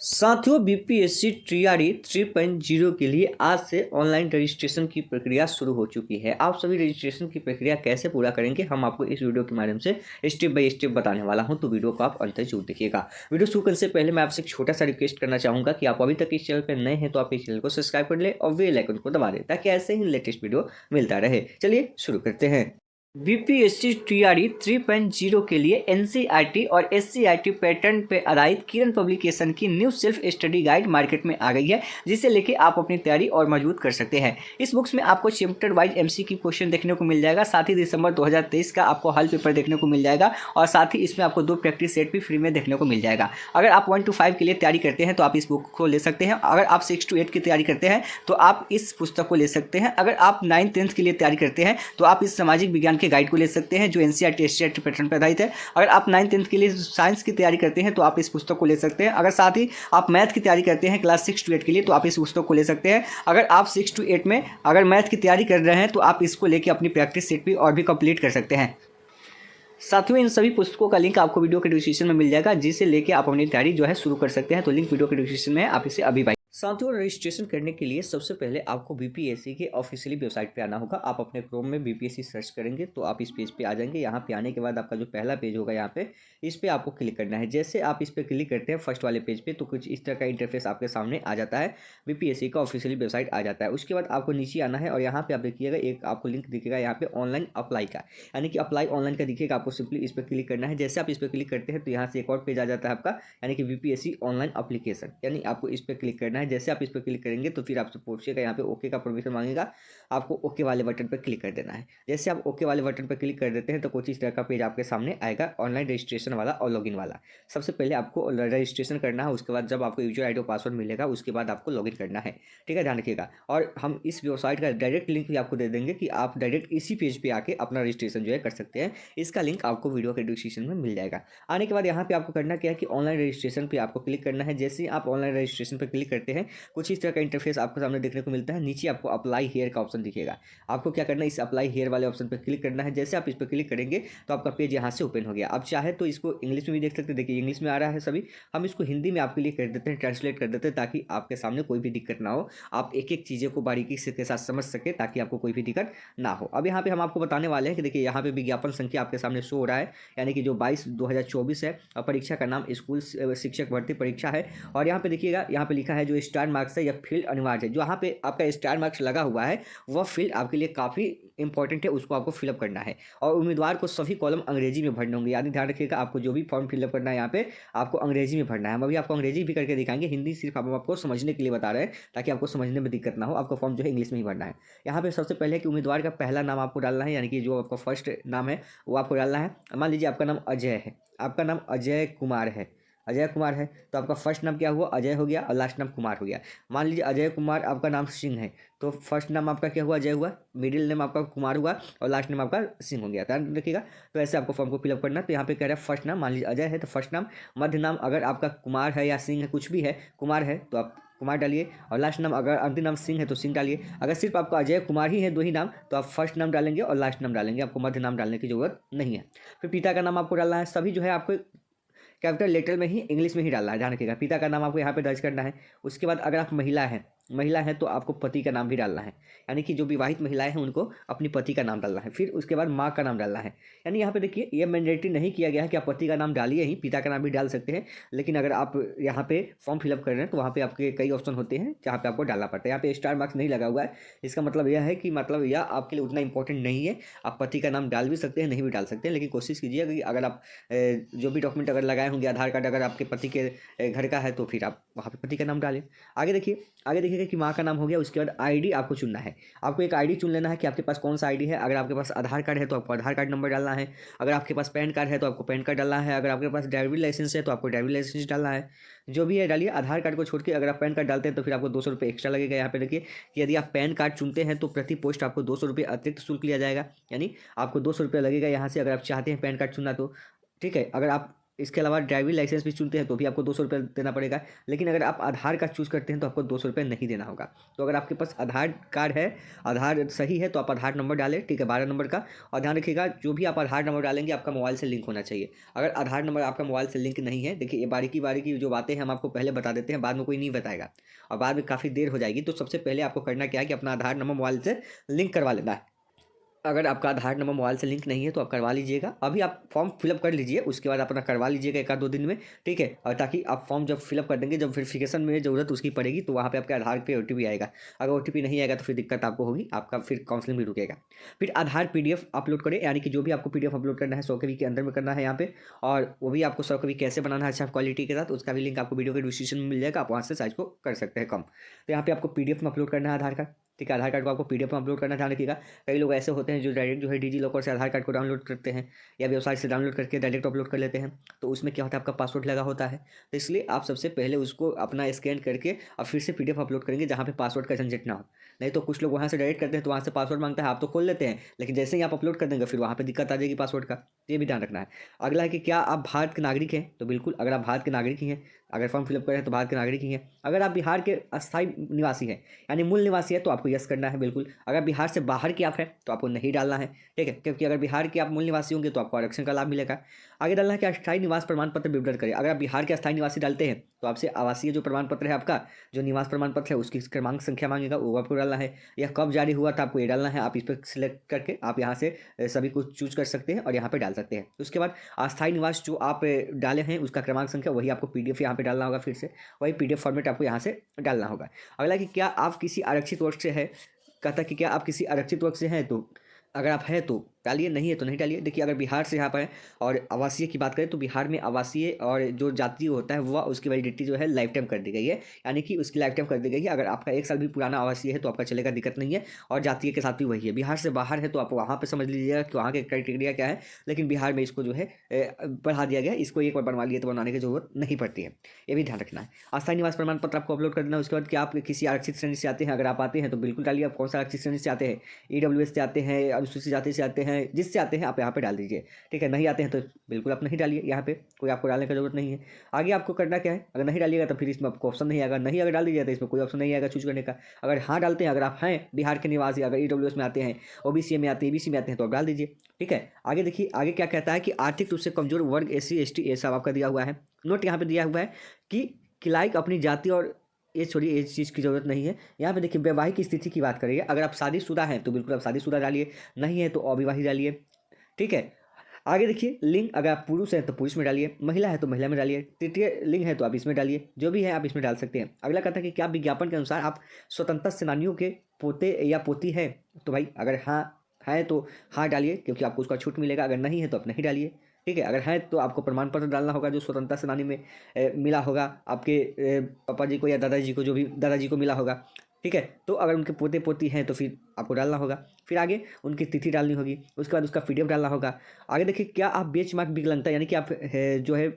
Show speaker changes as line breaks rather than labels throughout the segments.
साथियों, BPSC TRE 3.0 के लिए आज से ऑनलाइन रजिस्ट्रेशन की प्रक्रिया शुरू हो चुकी है। आप सभी रजिस्ट्रेशन की प्रक्रिया कैसे पूरा करेंगे, हम आपको इस वीडियो के माध्यम से स्टेप बाय स्टेप बताने वाला हूं, तो वीडियो को आप अंत तक जरूर देखिएगा। वीडियो शुरू करने से पहले मैं आपसे एक छोटा सा रिक्वेस्ट करना चाहूँगा कि आप अभी तक इस चैनल पर नए हैं तो आप इस चैनल को सब्सक्राइब कर ले और बेल आइकन को दबा दें ताकि ऐसे ही लेटेस्ट वीडियो मिलता रहे। चलिए शुरू करते हैं। बीपीएससी टीआरई 3.0 के लिए एनसीईआरटी और एससीईआरटी पैटर्न पर आधारित किरण पब्लिकेशन की new self study guide market में आ गई है, जिसे लेके आप अपनी तैयारी और मजबूत कर सकते हैं। इस बुक्स में आपको चैप्टर वाइज एमसीक्यू क्वेश्चन देखने को मिल जाएगा, साथ ही दिसंबर 2023 का आपको हल पेपर देखने को मिल जाएगा और साथ ही इसमें आपको 2 प्रैक्टिस सेट भी फ्री में देखने को मिल जाएगा। अगर आप 1 to 5 के लिए तैयारी करते हैं तो आप इस बुक को ले सकते हैं। अगर आप 6 to 8 की तैयारी करते हैं तो आप इस पुस्तक को ले सकते हैं। अगर आप 9th 10th के लिए तैयारी करते हैं तो आप इस सामाजिक विज्ञान के गाइड को ले सकते हैं जो एनसीईआरटी एससीईआरटी पैटर्न पर आधारित है। अगर आप 9th 10th के लिए साइंस की तैयारी करते हैं तो आप इस पुस्तक को ले सकते हैं। अगर साथ ही आप मैथ की तैयारी करते हैं क्लास 6 to 8 के लिए तो आप इस पुस्तक को ले सकते हैं। अगर आप 6 to 8 में अगर मैथ की तैयारी कर रहे हैं तो आप इसको लेकर अपनी प्रैक्टिस सेट भी और भी कंप्लीट कर सकते हैं। साथियों, इन सभी पुस्तकों का लिंक आपको वीडियो के डिस्क्रिप्शन में मिल जाएगा, जिसे लेके आप अपनी तैयारी जो है शुरू कर सकते हैं। तो लिंक वीडियो के डिस्क्रिप्शन में है, आप इसे अभी साथियों, रजिस्ट्रेशन करने के लिए सबसे पहले आपको बीपीएससी के ऑफिशियली वेबसाइट पे आना होगा। आप अपने क्रोम में बीपीएससी सर्च करेंगे तो आप इस पेज पे आ जाएंगे। यहाँ पे आने के बाद आपका जो पहला पेज होगा, यहाँ पे इस पे आपको क्लिक करना है। जैसे आप इस पे क्लिक करते हैं फर्स्ट वाले पेज पे तो कुछ इस तरह का इंटरफेस आपके सामने आ जाता है, बीपीएससी का ऑफिशियली वेबसाइट आ जाता है। उसके बाद आपको नीचे आना है और यहाँ पे आप देखिएगा एक आपको लिंक दिखेगा यहाँ पे ऑनलाइन अप्लाई का, यानी कि अप्लाई ऑनलाइन का दिखेगा। आपको सिंपली इस पर क्लिक करना है। जैसे आप इस पर क्लिक करते हैं तो यहाँ से एक और पेज आ जाता है आपका, यानी कि बीपीएससी ऑनलाइन एप्लीकेशन, यानी आपको इस पर क्लिक करना है। जैसे आप इस पर क्लिक करेंगे तो फिर आपसे पूछेगा यहाँ पे ओके का परमिशन मांगेगा, आपको ओके वाले बटन पर क्लिक कर देना है। जैसे आप ओके वाले बटन पर क्लिक कर देते हैं तो कुछ इस तरह का पेज आपके सामने आएगा, ऑनलाइन रजिस्ट्रेशन वाला और लॉगिन वाला। सबसे पहले आपको रजिस्ट्रेशन करना है, उसके बाद जब आपको यूजर आईडी और पासवर्ड मिलेगा उसके बाद आपको लॉगिन करना है। ठीक है, ध्यान रखिएगा। और हम इस वेबसाइट का डायरेक्ट लिंक भी आपको दे देंगे कि आप डायरेक्ट इसी पेज पे आके अपना रजिस्ट्रेशन जो है कर सकते हैं। इसका लिंक आपको वीडियो के डिस्क्रिप्शन में मिल जाएगा। आने के बाद यहाँ पे आपको करना क्या है कि ऑनलाइन रजिस्ट्रेशन पे आपको क्लिक करना है। जैसे आप ऑनलाइन रजिस्ट्रेशन पर क्लिक करते हैं कुछ इस तरह का इंटरफेस आपको सामने देखने को मिलता है। नीचे आपको अप्लाई हेयर का ऑप्शन दिखेगा। आपको क्या करना है, इस अप्लाई हेयर वाले ऑप्शन पर क्लिक करना है। जैसे आप इस पर क्लिक करेंगे तो आपका पेज यहाँ से ओपन हो गया। आप चाहे तो इसको इंग्लिश में भी देख सकते हैं। देखिए इंग्लिश में आ रहा है सभी, हम इसको हिंदी में आपके लिए कर देते हैं, ट्रांसलेट कर देते हैं ताकि आपके सामने कोई भी दिक्कत ना हो, आप एक एक चीज़ें को बारीकी से के साथ समझ सके ताकि आपको कोई भी दिक्कत ना हो। अब यहाँ पे हम आपको बताने वाले हैं कि देखिए यहाँ पे विज्ञापन संख्या आपके सामने शो हो रहा है, यानी कि जो 22/2024 है और परीक्षा का नाम स्कूल शिक्षक भर्ती परीक्षा है। और यहाँ पे देखिएगा, यहाँ पे लिखा है जो स्टार मार्क्स है या फील्ड अनिवार्य है। जो यहाँ पे आपका स्टार मार्क्स लगा हुआ है वह फील्ड आपके लिए काफ़ी इंपॉर्टेंट है, उसको आपको फिलअप करना है। और उम्मीदवार को सभी कॉलम अंग्रेजी में भरने होंगे, यानी ध्यान रखिएगा आपको जो भी फॉर्म फिलअप करना है यहाँ पे आपको अंग्रेजी में भरना है। हम अभी आपको अंग्रेजी भी करके दिखाएंगे, हिंदी सिर्फ हम आपको समझने के लिए बता रहे हैं ताकि आपको समझने में दिक्कत ना हो। आपको फॉर्म जो है इंग्लिश में ही भरना है। यहाँ पे सबसे पहले कि उम्मीदवार का पहला नाम आपको डालना है, यानी कि जो आपका फर्स्ट नाम है वो आपको डालना है। मान लीजिए आपका नाम अजय है, आपका नाम अजय कुमार है, अजय कुमार है तो आपका फर्स्ट नाम क्या हुआ, अजय हो गया और लास्ट नाम कुमार हो गया। मान लीजिए अजय कुमार आपका नाम सिंह है तो फर्स्ट नाम आपका क्या हुआ, अजय हुआ, मिडिल नेम आपका कुमार हुआ और लास्ट नेम आपका सिंह हो गया। ध्यान रखिएगा। तो ऐसे आपको फॉर्म को फिलअप करना है। तो यहाँ पे कह रहा है फर्स्ट नाम, मान लीजिए अजय है तो फर्स्ट नाम, मध्य नाम अगर आपका कुमार है या सिंह है, कुछ भी है, कुमार है तो आप कुमार डालिए, और लास्ट नाम अगर अंतिम नाम सिंह है तो सिंह डालिए। अगर सिर्फ आपका अजय कुमार ही है, दो ही नाम, तो आप फर्स्ट नाम डालेंगे और लास्ट नाम डालेंगे, आपको मध्य नाम डालने की जरूरत नहीं है। फिर पिता का नाम आपको डालना है, सभी जो है आपको कैपिटल लेटर में ही इंग्लिश में ही डालना है, ध्यान रखिएगा। पिता का नाम आपको यहाँ पे दर्ज करना है। उसके बाद अगर आप महिला है तो आपको पति का नाम भी डालना है, यानी कि जो विवाहित महिलाएं हैं उनको अपनी पति का नाम डालना है। फिर उसके बाद माँ का नाम डालना है, यानी यहाँ पे देखिए ये मैंडेटरी नहीं किया गया है कि आप पति का नाम डालिए ही, पिता का नाम भी डाल सकते हैं। लेकिन अगर आप यहाँ पे फॉर्म फिलअप कर रहे हैं तो वहाँ पे आपके कई ऑप्शन होते हैं जहाँ पे आपको डालना पड़ता है। यहाँ पे स्टार मार्क्स नहीं लगा हुआ है, इसका मतलब यह है कि मतलब यह आपके लिए उतना इंपॉर्टेंट नहीं है। आप पति का नाम डाल भी सकते हैं, नहीं भी डाल सकते हैं, लेकिन कोशिश कीजिएगा कि अगर आप जो भी डॉक्यूमेंट अगर लगाए होंगे, आधार कार्ड अगर आपके पति के घर का है तो फिर आप वहाँ पे पति का नाम डालें। आगे देखिएगा कि माँ का नाम हो गया। उसके बाद आईडी आपको चुनना है। आपको एक आईडी चुन लेना है कि आपके पास कौन सा आईडी है। अगर आपके पास आधार कार्ड है तो आपको आधार कार्ड नंबर डालना है। अगर आपके पास पैन कार्ड है तो आपको पैन कार्ड डालना है। अगर आपके पास ड्राइविंग लाइसेंस है तो आपको ड्राइविंग लाइसेंस डालना है। जो भी है डालिए। आधार कार्ड को छोड़ के अगर आप पैन कार्ड डालते हैं तो फिर आपको 200 रुपये एक्स्ट्रा लगेगा। यहाँ पे देखिए कि यदि आप पैन कार्ड चुनते हैं तो प्रति पोस्ट आपको 200 रुपये अतिरिक्त शुल्क लिया जाएगा, यानी आपको 200 रुपये लगेगा यहाँ से, अगर आप चाहते हैं पैन कार्ड चुनना तो। ठीक है, अगर आप इसके अलावा ड्राइविंग लाइसेंस भी चुनते हैं तो भी आपको 200 रुपये देना पड़ेगा। लेकिन अगर आप आधार कार्ड चूज़ करते हैं तो आपको 200 रुपये नहीं देना होगा। तो अगर आपके पास आधार कार्ड है, आधार सही है, तो आप आधार नंबर डालें, ठीक है, 12 नंबर का। और ध्यान रखिएगा जो भी आप आधार नंबर डालेंगे आपका मोबाइल से लिंक होना चाहिए। अगर आधार नंबर आपका मोबाइल से लिंक नहीं है, देखिए ये बारीकी बारीकी जो बातें हैं हम आपको पहले बता देते हैं, बाद में कोई नहीं बताएगा और बाद में काफ़ी देर हो जाएगी। तो सबसे पहले आपको करना क्या है कि अपना आधार नंबर मोबाइल से लिंक करवा लेना है। अगर आपका आधार नंबर मोबाइल से लिंक नहीं है तो आप करवा लीजिएगा। अभी आप फॉर्म फिलअप कर लीजिए, उसके बाद अपना करवा लीजिएगा 1 आध 2 दिन में, ठीक है। और ताकि आप फॉर्म जब फिलअप कर देंगे, जब वेरिफिकेशन में ज़रूरत उसकी पड़ेगी तो वहाँ पे आपके आधार पे OTP आएगा। अगर OTP नहीं आएगा तो फिर दिक्कत आपको होगी, आपका फिर काउंसलिंग भी रुकेगा। फिर आधार PDF अपलोड करें, यानी कि जो भी आपको PDF अपलोड करना है 100 KB के अंदर में करना है यहाँ पे। और वो भी आपको 100 KB कैसे बनाना है अच्छा क्वालिटी के साथ, उसका भी लिंक आपको वीडियो के डिस्क्रिप्शन में मिल जाएगा, आप वहाँ से साइज को कर सकते हैं कम। तो यहाँ पे आपको PDF में अपलोड करना है आधार कार्ड, ठीक है। आधार कार्ड को आपको PDF में अपलोड करना, ध्यान रखिएगा। कई लोग ऐसे होते हैं जो डायरेक्ट जो है डिजी लॉकर से आधार कार्ड को डाउनलोड करते हैं या वेबसाइट से डाउनलोड करके डायरेक्ट अपलोड कर लेते हैं। तो उसमें क्या होता है, आपका पासवर्ड लगा होता है। तो इसलिए आप सबसे पहले उसको अपना स्कैन करके और फिर से PDF अपलोड करेंगे जहाँ पे पासवर्ड का झंझट ना हो। नहीं तो कुछ लोग वहाँ से डायरेक्ट करते हैं तो वहाँ से पासवर्ड मांगता है, आप तो खोल लेते हैं, लेकिन जैसे ही आप अपलोड कर देंगे फिर वहाँ पर दिक्कत आ जाएगी पासवर्ड का। ये भी ध्यान रखना है। अगला है कि क्या आप भारत के नागरिक हैं, तो बिल्कुल अगर आप भारत के नागरिक ही हैं, अगर फॉर्म फिलअप करें तो भारत के नागरिक ही हैं। अगर आप बिहार के अस्थायी निवासी हैं यानी मूल निवासी है तो आपको यस करना है बिल्कुल। अगर बिहार से बाहर की आप हैं तो आपको नहीं डालना है, ठीक है, क्योंकि अगर बिहार के आप मूल निवासी होंगे तो आपको आरक्षण का लाभ मिलेगा। आगे डालना है कि अस्थायी निवास प्रमाण पत्र विवरण करें। अगर आप बिहार के अस्थायी निवासी डालते हैं तो आपसे आवासीय जो प्रमाण पत्र है आपका, जो निवास प्रमाण पत्र है उसकी क्रमांक संख्या मांगेगा, वो आपको डालना है। यह कब जारी हुआ था आपको ये डालना है। आप इस पर सिलेक्ट करके आप यहाँ से सभी कुछ चूज कर सकते हैं और यहाँ पे डाल सकते हैं। उसके बाद अस्थायी निवास जो आप डाले हैं उसका क्रमांक संख्या वही आपको PDF यहाँ पे डालना होगा, फिर से वही PDF फॉर्मेट आपको यहाँ से डालना होगा। अगला कि क्या आप किसी आरक्षित वर्ग से है, कहता कि क्या आप किसी आरक्षित वर्ग से हैं, तो अगर आप हैं तो डालिए, नहीं है तो नहीं डालिए। देखिए अगर बिहार से यहाँ पर है और आवासीय की बात करें तो बिहार में आवासीय और जो जातीय होता है वह उसकी वैलिडिटी जो है लाइफ टाइम कर दी गई है, यानी कि उसकी लाइफ टाइम कर दी गई है। अगर आपका 1 साल भी पुराना आवासीय है तो आपका चलेगा, दिक्कत नहीं है। और जातीय के साथ भी वही है। बिहार से बाहर है तो आप वहाँ पर समझ लीजिएगा कि वहाँ के क्राइटेरिया क्या है, लेकिन बिहार में इसको जो है बढ़ा दिया गया है। इसको एक बार बनवा लिए तो बनाने की जरूरत नहीं पड़ती है, ये भी ध्यान रखना है। अस्थायी निवास प्रमाण पत्र आपको अपलोड कर देना है। उसके बाद क्या आप किसी आरक्षित श्रेणी से आते हैं, अगर आप आते हैं तो बिल्कुल डालिए आप कौन सा आरक्षित श्रेणी से आते हैं, EWS से आते हैं, अनुसूचित जाति से आते हैं, जिससे आते हैं आप यहाँ पे डाल दीजिए, ठीक है। नहीं आते हैं तो बिल्कुल आप नहीं डालिए, यहाँ पे कोई आपको डालने की जरूरत नहीं है। आगे आपको करना क्या है, अगर नहीं डालिएगा तो फिर इसमें आपको ऑप्शन नहीं आएगा, नहीं अगर डाल दीजिएगा तो इसमें कोई ऑप्शन नहीं आएगा चूज करने का। अगर हाँ डालते हैं, अगर आप हैं बिहार के निवासी, अगर EWS में आते हैं, OBC में आते हैं, EBC में आते हैं तो आप डाल दीजिए, ठीक है। आगे देखिए आगे क्या कहता है कि आर्थिक रूप से कमजोर वर्ग SC ST ये सब आपका दिया हुआ है। नोट यहाँ पे दिया हुआ है कि लाइक अपनी जाति और ये छोड़िए, इस चीज़ की ज़रूरत नहीं है। यहाँ पे देखिए वैवाहिक स्थिति की बात करेंगे। अगर आप शादीशुदा हैं तो बिल्कुल आप शादीशुदा डालिए, नहीं है तो अविवाहित डालिए, ठीक है। आगे देखिए लिंग, अगर आप पुरुष हैं तो पुरुष में डालिए, महिला है तो महिला में डालिए, तृतीय लिंग है तो आप इसमें डालिए, जो भी है आप इसमें डाल सकते हैं। अगला कहता है कि क्या विज्ञापन के अनुसार आप स्वतंत्रता सेनानियों के पोते या पोती है, तो भाई अगर हाँ है तो हाँ डालिए क्योंकि आपको उसका छूट मिलेगा। अगर नहीं है तो आप नहीं डालिए, ठीक है। अगर है तो आपको प्रमाण पत्र डालना होगा जो स्वतंत्रता सेनानी में मिला होगा आपके पापा जी को या दादाजी को, जो भी दादाजी को मिला होगा, ठीक है। तो अगर उनके पोते पोती हैं तो फिर आपको डालना होगा। फिर आगे उनकी तिथि डालनी होगी, उसके बाद उसका PDF डालना होगा। आगे देखिए क्या आप बेंचमार्क विकलांगता यानी कि आप जो है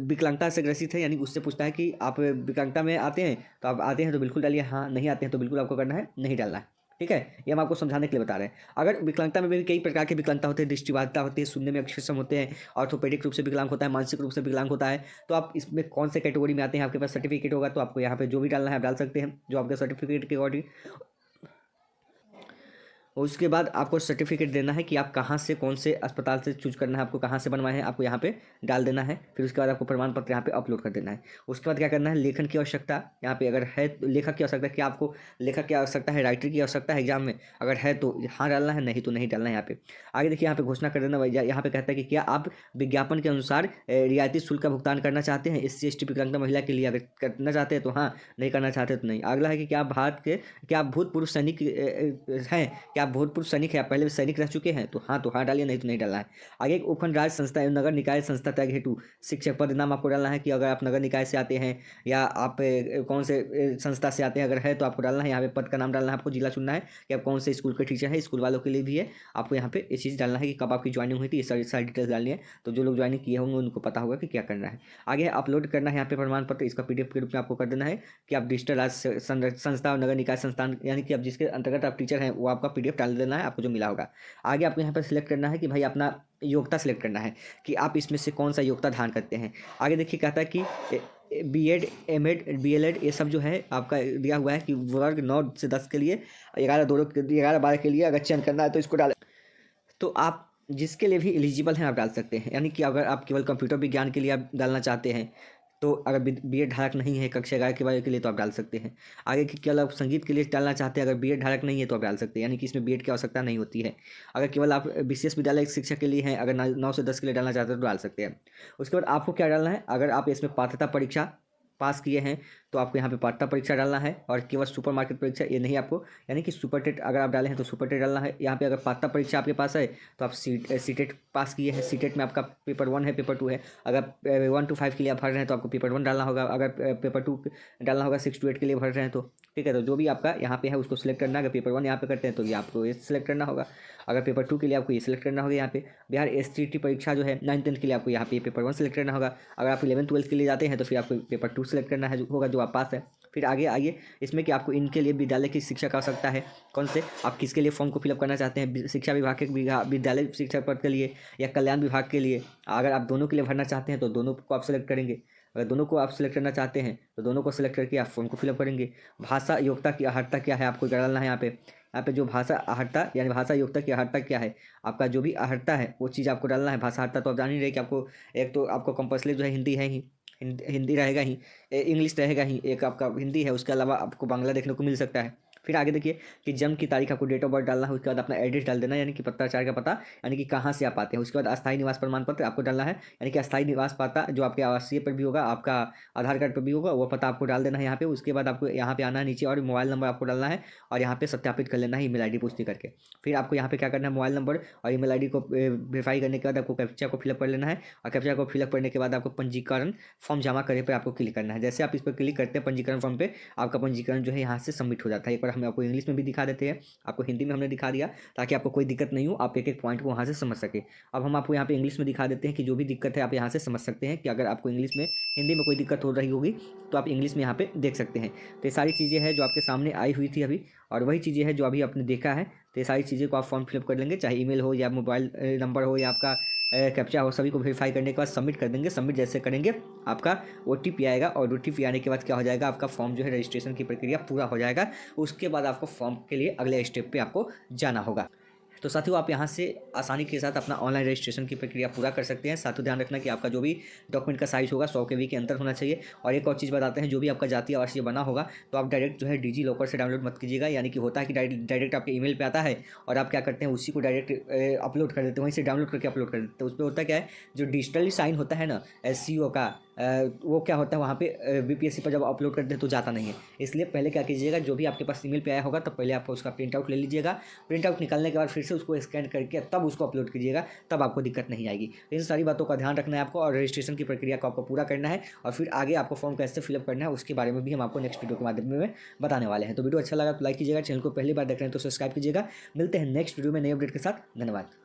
विकलांगता से ग्रसित है, यानी उससे पूछता है कि आप विकलांगता में आते हैं, तो आप आते हैं तो बिल्कुल डालिए, हाँ नहीं आते हैं तो बिल्कुल आपको करना है नहीं डालना है, ठीक है। ये हम आपको समझाने के लिए बता रहे हैं। अगर विकलांगता में भी कई प्रकार की विकलांगता होती है, दृष्टिबाधिता होती है, सुनने में अक्षम होते हैं, ऑर्थोपेडिक रूप से विकलांग होता है, मानसिक रूप से विकलांग होता है, तो आप इसमें कौन से कैटेगरी में आते हैं, आपके पास सर्टिफिकेट होगा तो आपको यहाँ पे जो भी डालना है आप डाल सकते हैं, जो आपके सर्टिफिकेट के अकॉर्डिंग। और उसके बाद आपको सर्टिफिकेट देना है कि आप कहाँ से, कौन से अस्पताल से चूज करना है, आपको कहाँ से बनवाए हैं, आपको यहाँ पे डाल देना है। फिर उसके बाद आपको प्रमाण पत्र यहाँ पे अपलोड कर देना है। उसके बाद क्या करना है, लेखन की आवश्यकता यहाँ पे अगर है तो लेखक की आवश्यकता, क्या आपको लेखक की आवश्यकता है, राइटर की आवश्यकता है एग्जाम में, अगर है तो हाँ डालना है, नहीं तो नहीं डालना है यहाँ पे। आगे देखिए यहाँ पे घोषणा कर देना, यहाँ पे कहता है कि क्या आप विज्ञापन के अनुसार रियायती शुल्क का भुगतान करना चाहते हैं SC ST विकलांगता महिला के लिए। अगर करना चाहते हैं तो हाँ, नहीं करना चाहते तो नहीं। अगला है कि क्या आप भूतपूर्व सैनिक हैं, क्या आप भूतपूर्व सैनिक है, आप पहले भी सैनिक रह चुके हैं, तो हाँ डालिए, नहीं तो नहीं डालना है। आगे एक उपखंड राज्य संस्था एवं नगर निकाय संस्था त्याग हेतु शिक्षक पद नाम आपको डालना है कि अगर आप नगर निकाय से आते हैं या आप कौन से संस्था से आते हैं, अगर है तो आपको डालना है यहाँ पे पद का नाम डालना है, आपको जिला चुनना है कि आप कौन से स्कूल के टीचर हैं, स्कूल वालों के लिए भी है, आपको यहाँ पे ये चीज़ डालना है कि कब आपकी ज्वाइनिंग हुई थी, ये सारी डिटेल्स डालनी है। तो जो लोग ज्वाइनिंग किए होंगे उनको पता होगा कि क्या करना है। आगे अपलोड करना है यहाँ पे प्रमाण पत्र, इसका PDF के रूप में आपको कर देना है कि आप डिजिटल राज्य संस्था और नगर निकाय संस्थान, यानी कि आप जिसके अंतर्गत आप टीचर हैं वो आपका PDF PDF डाल देना है, आपको जो मिला होगा। आगे आपको यहाँ पर सिलेक्ट करना है कि भाई अपना योग्यता सिलेक्ट करना है कि आप इसमें से कौन सा योग्यता धारण करते हैं। आगे देखिए कहता है कि B.Ed M.Ed DL.Ed ये सब जो है आपका दिया हुआ है कि वर्ग 9 से 10 के लिए, 11 12 के लिए अगर चयन करना है तो इसको डालें। तो आप जिसके लिए भी एलिजिबल हैं आप डाल सकते हैं, यानी कि अगर आप केवल कंप्यूटर विज्ञान के लिए आप डालना चाहते हैं तो अगर B.Ed धारक नहीं है कक्षा 11 के लिए तो आप डाल सकते हैं। आगे कि केवल आप संगीत के लिए डालना चाहते हैं, अगर B.Ed धारक नहीं है तो आप डाल सकते हैं, यानी कि इसमें B.Ed की आवश्यकता नहीं होती है। अगर केवल आप विशेष विद्यालय शिक्षा के लिए हैं, अगर 9 से 10 के लिए डालना चाहते हैं तो डाल सकते हैं। उसके बाद आपको क्या डालना है, अगर आप इसमें पात्रता परीक्षा पास किए हैं तो आपको यहाँ पे पात्रता परीक्षा डालना है, और केवल सुपर मार्केट परीक्षा ये नहीं आपको, यानी कि सुपर टेट अगर आप डाले हैं तो सुपर टेट डालना है। यहाँ पे अगर पात्रता परीक्षा आपके पास है तो आप सीटेट पास किए हैं, सीटेट में आपका पेपर 1 है, पेपर 2 है। अगर 1 to 5 के लिए आप भर रहे हैं तो आपको पेपर 1 डालना होगा, अगर पेपर 2 डालना होगा 6 to 8 के लिए भर रहे हैं तो ठीक है। तो जो भी आपका यहाँ पे है उसको सिलेक्ट करना है। अगर पेपर 1 यहाँ पे करते हैं तो ये आपको ये सिलेक्ट करना होगा, अगर पेपर 2 के लिए आपको ये सिलेक्ट करना होगा। यहाँ पे बिहार STT परीक्षा जो है 9th 10th के लिए आपको यहाँ पे पेपर 1 सिलेक्ट करना होगा। अगर आप 11th 12th के लिए जाते हैं तो फिर आपको पेपर 2 सिलेक्ट करना है होगा जो आप पास है। फिर आगे आइए इसमें कि आपको इनके लिए विद्यालय की शिक्षा की आवश्यकता है, कौन से आप किसके लिए फॉर्म को फिलअप करना चाहते हैं, शिक्षा विभाग के विद्यालय शिक्षा पद के लिए या कल्याण विभाग के लिए। अगर आप दोनों के लिए भरना चाहते हैं तो दोनों को आप सिलेक्ट करेंगे, अगर दोनों को आप सिलेक्ट करना चाहते हैं तो दोनों को सिलेक्ट करके आप फॉर्म को फिलअप करेंगे। भाषा योग्यता की अर्हता क्या है आपको डालना है यहाँ पे जो भाषा अर्हता यानी भाषा योग्यता की अर्हता क्या है, आपका जो भी अर्हता है वो चीज़ आपको डालना है। भाषा अर्हता तो आप जान ही रहे कि आपको एक तो आपको कंपल्सरी जो है हिंदी है ही, हिंदी रहेगा ही, इंग्लिश रहेगा ही, एक आपका हिंदी है, उसके अलावा आपको बांग्ला देखने को मिल सकता है। फिर आगे देखिए कि जन्म की तारीख आपको डेट ऑफ बर्थ डालना है, उसके बाद अपना एड्रेस डाल देना है, यानी कि पत्राचार का पता, यानी कि कहाँ से आप आते हैं। उसके बाद अस्थायी निवास प्रमाण पत्र आपको डालना है, यानी कि अस्थायी निवास पता जो आपके आवासीय पर भी होगा, आपका आधार कार्ड पर भी होगा, वो पता आपको डाल देना है यहाँ पे। उसके बाद आपको यहाँ पे आना है नीचे और मोबाइल नंबर आपको डालना है और यहाँ पे सत्यापित कर लेना है ईमेल ID पुष्टि करके। फिर आपको यहाँ पे क्या करना है, मोबाइल नंबर और ईमेल ID को वेरीफाई करने के बाद आपको कैप्चा को फिलअप कर लेना है, और कैप्चा को फिलअप करने के बाद आपको पंजीकरण फॉर्म जमा करने पर आपको क्लिक करना है। जैसे आप इस पर क्लिक करते हैं पंजीकरण फॉर्म पे, आपका पंजीकरण जो है यहाँ से सबमिट हो जाता है। एक बार हम आपको इंग्लिश में भी दिखा देते हैं, आपको हिंदी में हमने दिखा दिया ताकि आपको कोई दिक्कत नहीं हो, आप एक एक पॉइंट को वहाँ से समझ सके। अब हम आपको यहाँ पे इंग्लिश में दिखा देते हैं कि जो भी दिक्कत है आप यहाँ से समझ सकते हैं, कि अगर आपको इंग्लिश में हिंदी में कोई दिक्कत हो रही होगी तो आप इंग्लिश में यहाँ पे देख सकते हैं। तो ये सारी चीज़ें हैं जो आपके सामने आई हुई थी अभी, और वही चीज़ें हैं जो अभी आपने देखा है। तो ये सारी चीज़ें को आप फॉर्म फिलअप कर लेंगे, चाहे ईमेल हो या मोबाइल नंबर हो या आपका कैप्चा हो, सभी को वेरीफाई करने के बाद सबमिट कर देंगे। सबमिट जैसे करेंगे आपका OTP आएगा, और OTP आने के बाद क्या हो जाएगा, आपका फॉर्म जो है रजिस्ट्रेशन की प्रक्रिया पूरा हो जाएगा। उसके बाद आपको फॉर्म के लिए अगले स्टेप पे आपको जाना होगा। तो साथियों आप यहाँ से आसानी के साथ अपना ऑनलाइन रजिस्ट्रेशन की प्रक्रिया पूरा कर सकते हैं। साथियों ध्यान रखना कि आपका जो भी डॉक्यूमेंट का साइज़ होगा 100 KB के अंदर होना चाहिए। और एक और चीज़ बताते हैं, जो भी आपका जातीय आवासीय बना होगा तो आप डायरेक्ट जो है डिजी लॉकर से डाउनलोड मत कीजिएगा। यानी कि होता है कि डायरेक्ट आपके ईमेल पे आता है और आप क्या करते हैं उसी को डायरेक्ट अपलोड कर देते हैं, वहीं से डाउनलोड करके अपलोड कर देते हैं। तो उस पर होता क्या है, जो डिजिटली साइन होता है ना SCO का, वो क्या होता है वहाँ पे BPSC पर जब अपलोड करते हैं तो जाता नहीं है। इसलिए पहले क्या कीजिएगा, जो भी आपके पास ईमेल पे आया होगा तो पहले आप उसका प्रिंट आउट ले लीजिएगा। प्रिंट आउट निकालने के बाद फिर से उसको स्कैन करके तब उसको अपलोड कीजिएगा, तब आपको दिक्कत नहीं आएगी। इन सारी बातों का ध्यान रखना है आपको, और रजिस्ट्रेशन की प्रक्रिया को आपको पूरा करना है। और फिर आगे आपको फॉर्म कैसे फिलअप करना है उसके बारे में भी हम आपको नेक्स्ट वीडियो के माध्यम में बताने वाले हैं। तो वीडियो अच्छा लगा तो लाइक कीजिएगा, चैनल को पहली बार देख रहे हैं तो सब्सक्राइब कीजिएगा। मिलते हैं नेक्स्ट वीडियो में नए अपडेट के साथ। धन्यवाद।